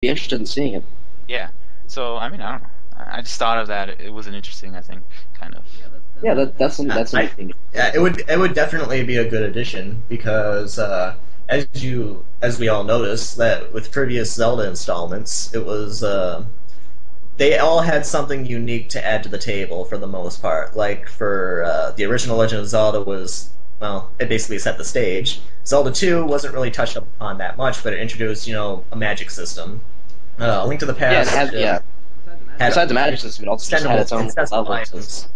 be interested in seeing it. Yeah. So I mean, I don't know. I just thought of that. It was an interesting, I think, kind of. Yeah, that's I interesting. yeah, it would definitely be a good addition because as we all noticed that with previous Zelda installments, it was they all had something unique to add to the table for the most part. Like for the original Legend of Zelda was, well, it basically set the stage. Zelda 2 wasn't really touched upon that much, but it introduced, a magic system. Link to the Yeah, it Past had had besides the magic system, it also just had its own extendable levels. items.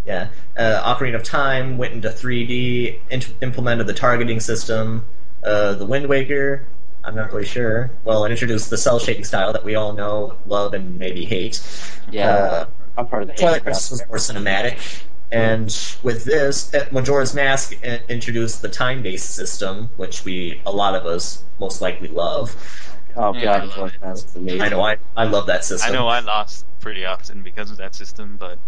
Yeah. Ocarina of Time went into 3D, implemented the targeting system. The Wind Waker, I'm not really sure. Well, it introduced the cell shading style that we all know, love, and maybe hate. Yeah, Uh, I'm part of the Twilight hate crowd. Princess was more cinematic. And with this, Majora's Mask introduced the time-based system, which a lot of us most likely love. Oh Yeah, god, I love it. that's amazing. I know, I love that I system. know I lost pretty often because of that system, but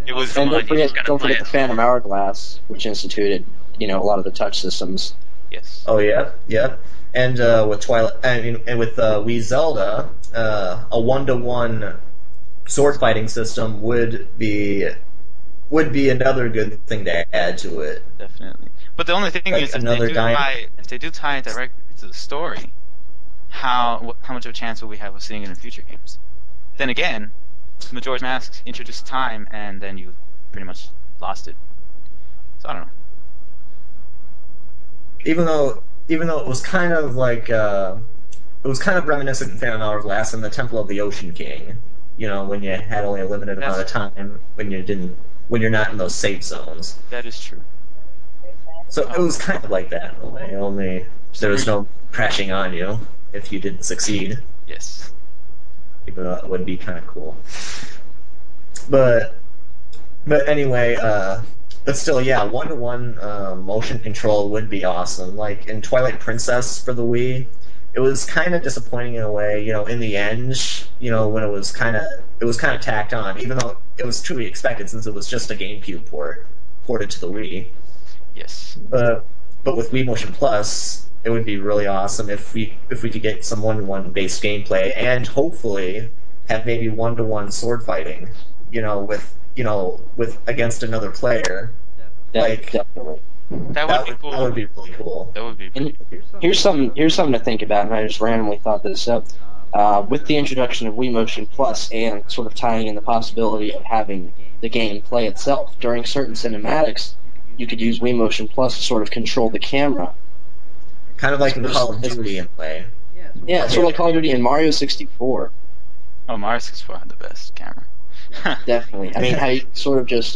it was And fun. You just gotta don't play forget the it. Phantom Hourglass, which instituted, a lot of the touch systems. Yes. Oh yeah, yeah. And with Twilight, and with Wii Zelda, a one-to-one sword fighting system would be another good thing to add to it. Definitely. But the only thing Like is, another if they do tie it directly to the story, how much of a chance will we have of seeing it in future games? Then again, Majora's Mask introduced time, and then you pretty much lost it. So I don't know. Even though it was kind of like it was kind of reminiscent of Phantom Hourglass and the Temple of the Ocean King. When you had only a limited amount of time, when you're not in those safe zones. That is true. So it was kind of like that in a way. Only there was no crashing on you if you didn't succeed. Yes. Even though that would be kind of cool. But anyway, but still, yeah, one-to-one motion control would be awesome. Like in Twilight Princess for the Wii, it was kind of disappointing in a way. In the end, when it was kind of tacked on, even though it was truly expected since it was just a GameCube ported to the Wii. Yes. But with WiiMotion Plus, it would be really awesome if we could get some one-to-one based gameplay and hopefully have maybe one-to-one sword fighting. With against another player. Like Definitely. That would be cool. That would be really cool. That would be And pretty cool. here's something to think about, and I just randomly thought this up. With the introduction of WiiMotion Plus and sort of tying in the possibility of having the game play itself during certain cinematics, you could use WiiMotion Plus to sort of control the camera. Kind of like in Call of Duty in a way. Yeah, sort of like Call of Duty and Mario 64. Oh, Mario 64 had the best camera. Definitely. I mean, how you sort of just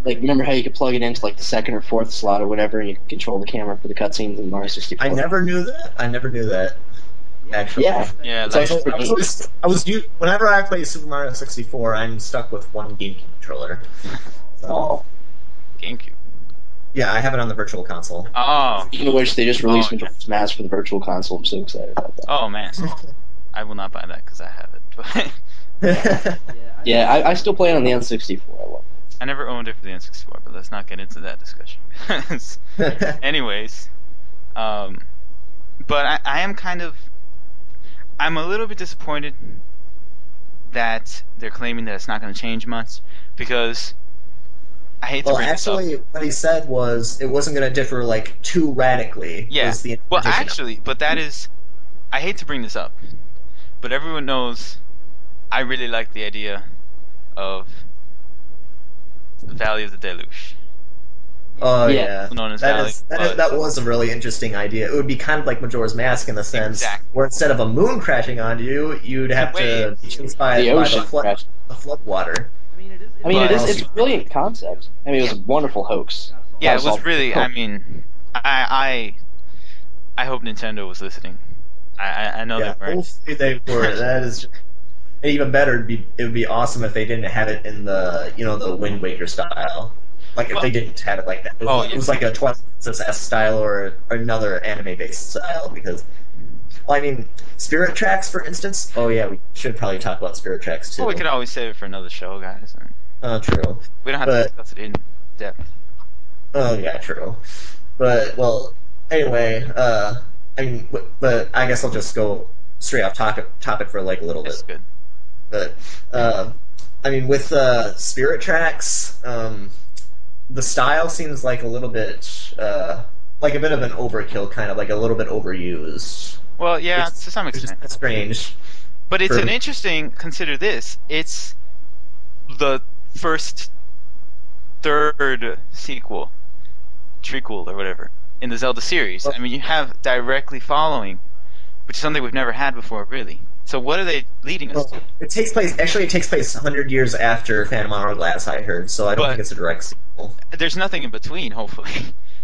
remember how you could plug it into like the second or fourth slot or whatever, and you could control the camera for the cutscenes in Mario 64. I never knew that. Actually. Yeah. Yeah, So like, whenever I play Super Mario 64, I'm stuck with one GameCube controller. So, Oh. GameCube. yeah, I have it on the Virtual Console. Oh. Speaking of which, they just released Oh, yeah. Majora's Mask for the Virtual Console. I'm so excited about that. Oh man. I will not buy that because I have it. Yeah, I still play it on the N64. I love it. I never owned it for the N64, but let's not get into that discussion. Anyways, but I am I'm a little bit disappointed that they're claiming that it's not going to change much because I hate to Well, bring this up. actually, what he said was it wasn't going to differ like too radically. Yeah. Was the Well, interpretation. actually, but that is, I hate to bring this up, but everyone knows I really like the idea of the Valley of the Deluge. Oh Yeah. yeah, Known as that Valley, is that, but- that was a really interesting idea. It would be kind of like Majora's Mask in the sense Exactly. where instead of a moon crashing onto you, you'd have to Waves. be chased by The ocean crashed. the flood water. I mean, But- it's a brilliant concept. I mean, it was a wonderful hoax. Yeah, it That's was all. really. I mean, I hope Nintendo was listening. I know Yeah, they weren't. hopefully they were. That is just, and even better. It would be awesome if they didn't have it in the the Wind Waker style. Like if Well- they didn't have it like that. Oh, It yeah. was like a Twilight Princess style or another anime based style because. Well, I mean, Spirit Tracks, for instance. Oh yeah, we should probably talk about Spirit Tracks too. Well, we could always save it for another show, guys. True. We don't have to But- discuss it in depth. Oh yeah, true. But well, anyway, I mean, but I guess I'll just go stray off topic for like a little That's bit, good. but I mean, with Spirit Tracks, the style seems like a little bit like a bit of an overkill, kind of like a little bit overused. Well, yeah, to some It's extent. just strange. But it's for- an interesting. Consider this. It's the first, third sequel, trequel or whatever in the Zelda series. I mean, you have directly following, which is something we've never had before, really. So what are they leading us to? It takes place 100 years after Phantom Hourglass, I heard. So I don't But- think it's a direct sequel. There's nothing in between, hopefully.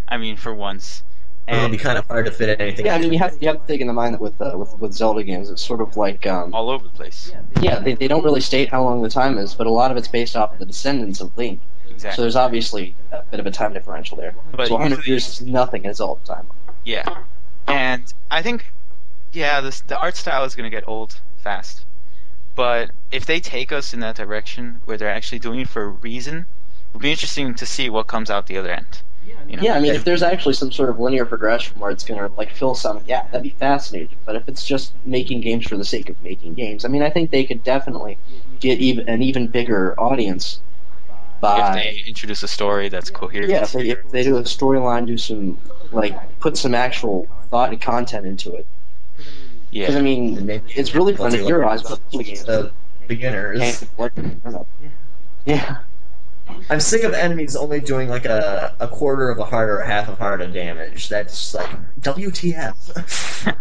I mean, for once. It'll And be kind of hard to fit anything. Yeah, I mean, you have to take into mind that with Zelda games, it's sort of like all over the place. yeah, they don't really state how long the time is, but a lot of it's based off of the descendants of Link. So Exactly. there's obviously a bit of a time differential there. But So 100 usually- years is nothing in Zelda time. Yeah. And I think, yeah, the art style is going to get old fast. But if they take us in that direction where they're actually doing it for a reason, it'll be interesting to see what comes out the other end. You know? Yeah, I mean, if there's actually some sort of linear progression where it's going to like fill some, yeah, that'd be fascinating. But if it's just making games for the sake of making games, I mean, I think they could definitely get an even bigger audience If they introduce a story that's coherent. yeah, if they do a storyline, do some like put some actual thought and content into it. Because I Yeah. mean, it's really fun to theorize about the games. The beginners. Yeah. I'm sick of enemies only doing like a quarter of a heart or a half a heart of damage. That's like WTF.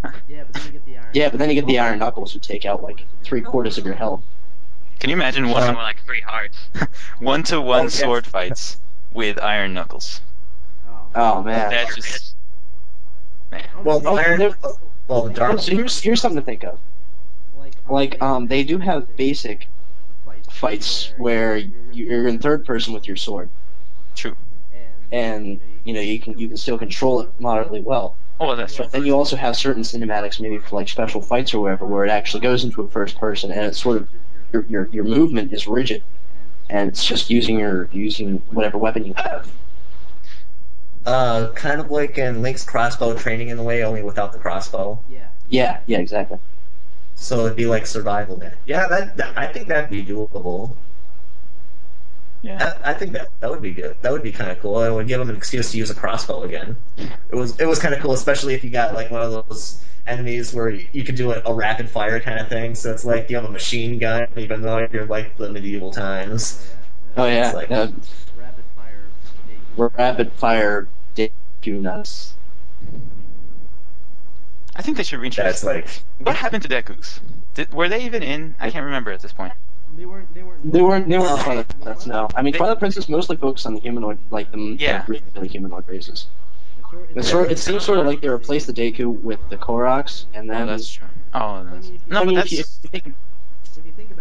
Yeah, but then you get the Iron Knuckles who take out like 3/4 of your health. Can you imagine one more like 3 hearts? 1-to-1 yes. sword fights with Iron Knuckles. Oh man. That's just... Man. Well, the iron. there- Well, the dark. So here's something to think of. Like they do have basic fights where you're in third person with your sword, True. and you know you can still control it moderately well. Oh, that's true. But then you also have certain cinematics, maybe for like special fights or whatever, where it actually goes into a first person, and it's sort of your movement is rigid, and it's just using whatever weapon you have. Kind of like in Link's crossbow training in a way, only without the crossbow. Yeah, exactly. So it'd be like survival then. Yeah, I think that'd be doable. Yeah. I think that would be good. That would be kind of cool. It would give them an excuse to use a crossbow again. It was kind of cool, especially if you got like one of those enemies where you could do a rapid fire kind of thing. So it's like you have a machine gun, even though you're like the medieval times. Oh yeah, It's like- rapid fire DQ nuts. I think they should reintroduce... That's like What happened to Deku's? Were they even in? I can't remember at this point. They weren't Twilight Princess. No, I mean Twilight Princess mostly focused on the humanoid, like the Yeah. really humanoid races. It seems sort of like they replaced the Deku with the Koroks, and Oh, then that's true. Oh, that's... No, I but mean, that's...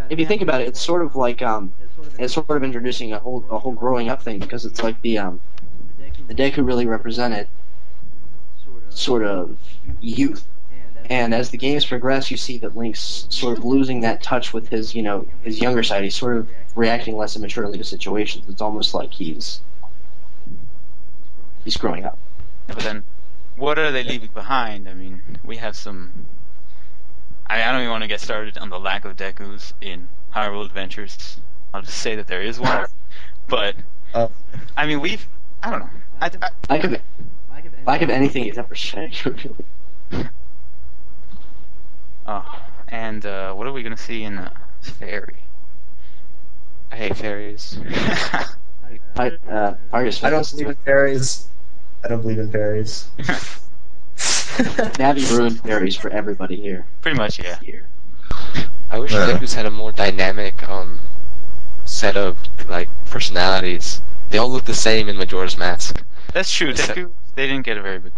if you think about it, it's sort of like it's sort of introducing a whole growing up thing, because it's like the Deku really represented sort of youth. And as the games progress, you see that Link's sort of losing that touch with his younger side. He's sort of reacting less immaturely to situations. It's almost like he's growing up. But then, what are they leaving behind? I mean, we have some... I don't even want to get started on the lack of Dekus in Hyrule Adventures. I'll just say that there is one. But, I mean, I don't know. Lack of anything he's ever said, really. And what are we going to see in Fairy? I hate fairies. I don't believe in fairies. I don't believe in fairies. Navi ruined fairies for everybody here. Pretty much, yeah. I wish Deku's had a more dynamic set of like personalities. They all look the same in Majora's Mask. That's true. Deku, they didn't get a very big...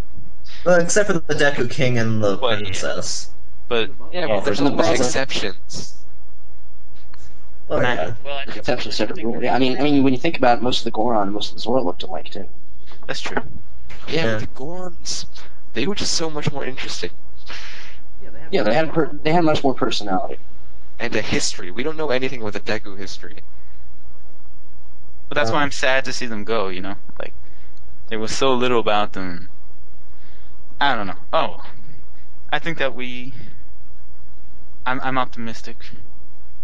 Well, except for the Deku King and the Well, yeah. Princess. But, Yeah, but there's and the always brother. exceptions. Oh, yeah. It's actually a separate rule. Yeah, I mean, when you think about it, most of the Goron and most of the Zora looked alike too. that's true. Yeah, Yeah. but the Gorons, they were just so much more interesting. Yeah, they had much more personality. And the history. We don't know anything about the Deku history. But that's why I'm sad to see them go, you know? Like, there was so little about them. I don't know. Oh, I think that we I'm optimistic.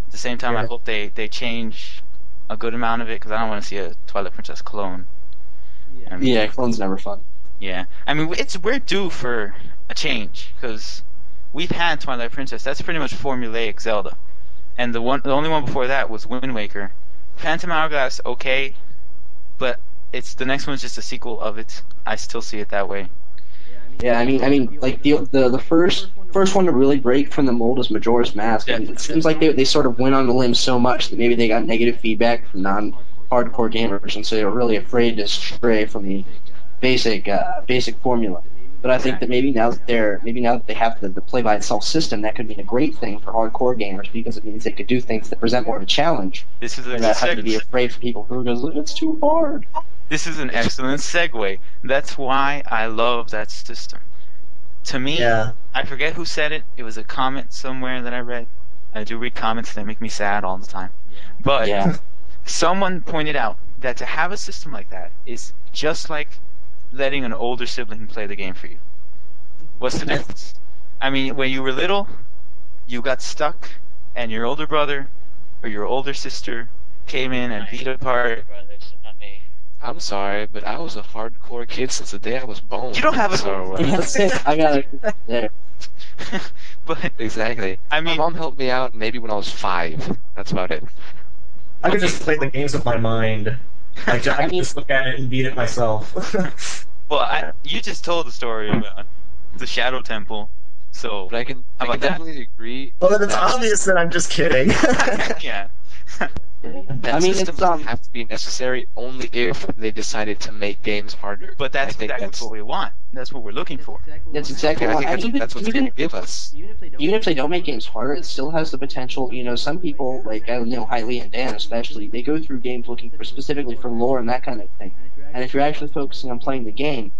At the same time, I Yeah. hope they change a good amount of it because I don't want to see a Twilight Princess clone. I mean, Yeah, clone's never fun. yeah. I mean, we're due for a change because we've had Twilight Princess. That's pretty much formulaic Zelda, and the only one before that was Wind Waker. Phantom Hourglass, okay, but the next one's just a sequel of it. I still see it that way. Yeah, I mean, like the first one to really break from the mold was Majora's Mask. And it seems like they sort of went on the limb so much that maybe they got negative feedback from non-hardcore gamers, and so they were really afraid to stray from the basic formula. But I think that maybe now that they have the play by itself system, that could be a great thing for hardcore gamers because it means they could do things that present more of a challenge This is a without having to be afraid for people who goes, it's too hard. This is an excellent segue. That's why I love that system. To me, Yeah. I forget who said it. It was a comment somewhere that I read. I do read comments that make me sad all the time. But Yeah. someone pointed out that to have a system like that is just like letting an older sibling play the game for you. What's the difference? I mean, when you were little, you got stuck, and your older brother or your older sister came in and beat apart. I'm sorry, but I was a hardcore kid since the day I was born. You don't have a So, That's it. I got it there. But exactly. I My mean, mom helped me out maybe when I was 5. That's about it. I could just play the games with my mind. Like, I could just look at it and beat it myself. well, you just told the story about the Shadow Temple, so But I can How about that? definitely agree. Well, then it's that obvious that I'm just kidding. yeah. that I mean, it's systems have to be necessary only if they decided to make games harder. But I that's think exactly what we want. That's what we're looking for. That's exactly I what think that's what's going to give us. even if they don't make games harder, it still has the potential. You know, some people, like I know Hailey and Dan especially, they go through games looking for specifically for lore and that kind of thing. And if you're actually focusing on playing the game,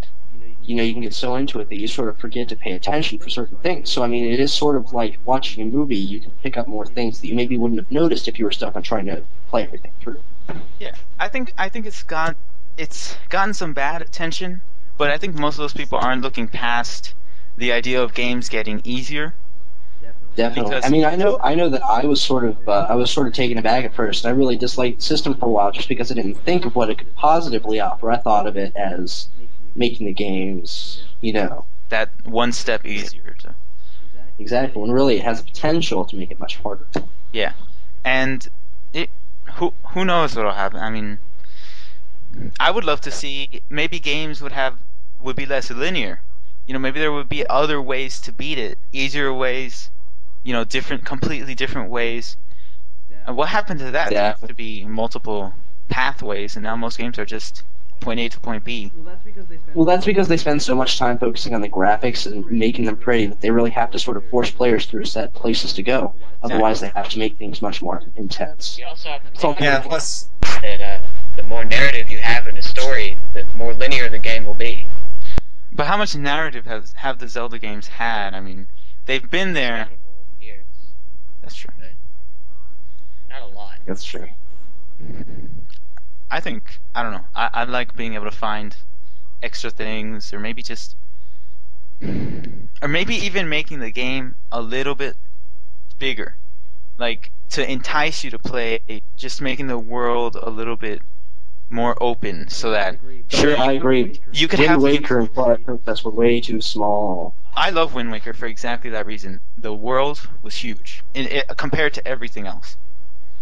you know, you can get so into it that you sort of forget to pay attention for certain things. So, I mean, it is sort of like watching a movie. You can pick up more things that you maybe wouldn't have noticed if you were stuck on trying to play everything through. Yeah, I think it's gotten some bad attention, but I think most of those people aren't looking past the idea of games getting easier. Definitely. Because- I mean, I know that I was sort of taken aback at first. I really disliked the system for a while just because I didn't think of what it could positively offer. I thought of it as making the games, you know, That one step easier to. exactly, when really it has the potential to make it much harder. Yeah, and who knows what'll happen? I mean, I would love to see maybe games would be less linear. You know, maybe there would be other ways to beat it, easier ways. You know, completely different ways. And what happened to that? Yeah. There used to be multiple pathways, and now most games are just point A to point B. Well, that's because they spend so much time focusing on the graphics and making them pretty that they really have to sort of force players through set places to go. Otherwise, they have to make things much more intense. You also have to So, take Yeah, into plus, that the more narrative you have in a story, the more linear the game will be. But how much narrative have the Zelda games had? I mean, they've been there. Years. That's true. Not a lot. That's true. I think, I don't know, I like being able to find extra things, or maybe even making the game a little bit bigger. Like, to entice you to play, just making the world a little bit more open, so that, Sure, I agree. you could Wind have... Waker and Twilight Princess were way too small. I love Wind Waker for exactly that reason. The world was huge, compared to everything else.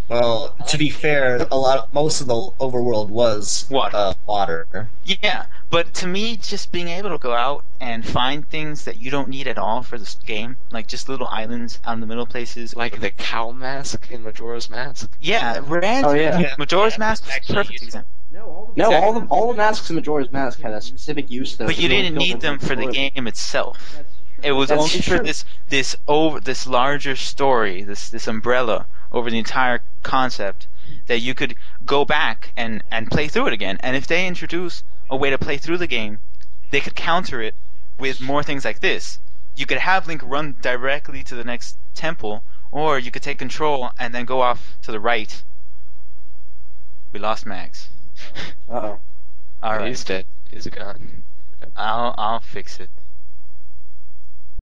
well, to be fair, most of the overworld was water. Yeah, but to me, just being able to go out and find things that you don't need at all for this game, like just little islands out in the middle places. Like the cow mask in Majora's Mask. Yeah, Oh, yeah. Majora's Mask is a Actually perfect useful. example. No, all the masks in Majora's Mask had a specific use, though. But you didn't need them for the game itself. It was That's only for true. this larger story, this umbrella over the entire concept, that you could go back and play through it again. And if they introduce a way to play through the game, they could counter it with more things like this. You could have Link run directly to the next temple, or you could take control and then go off to the right. We lost Mags. Uh-oh. All right, He's dead. He's gone. I'll fix it.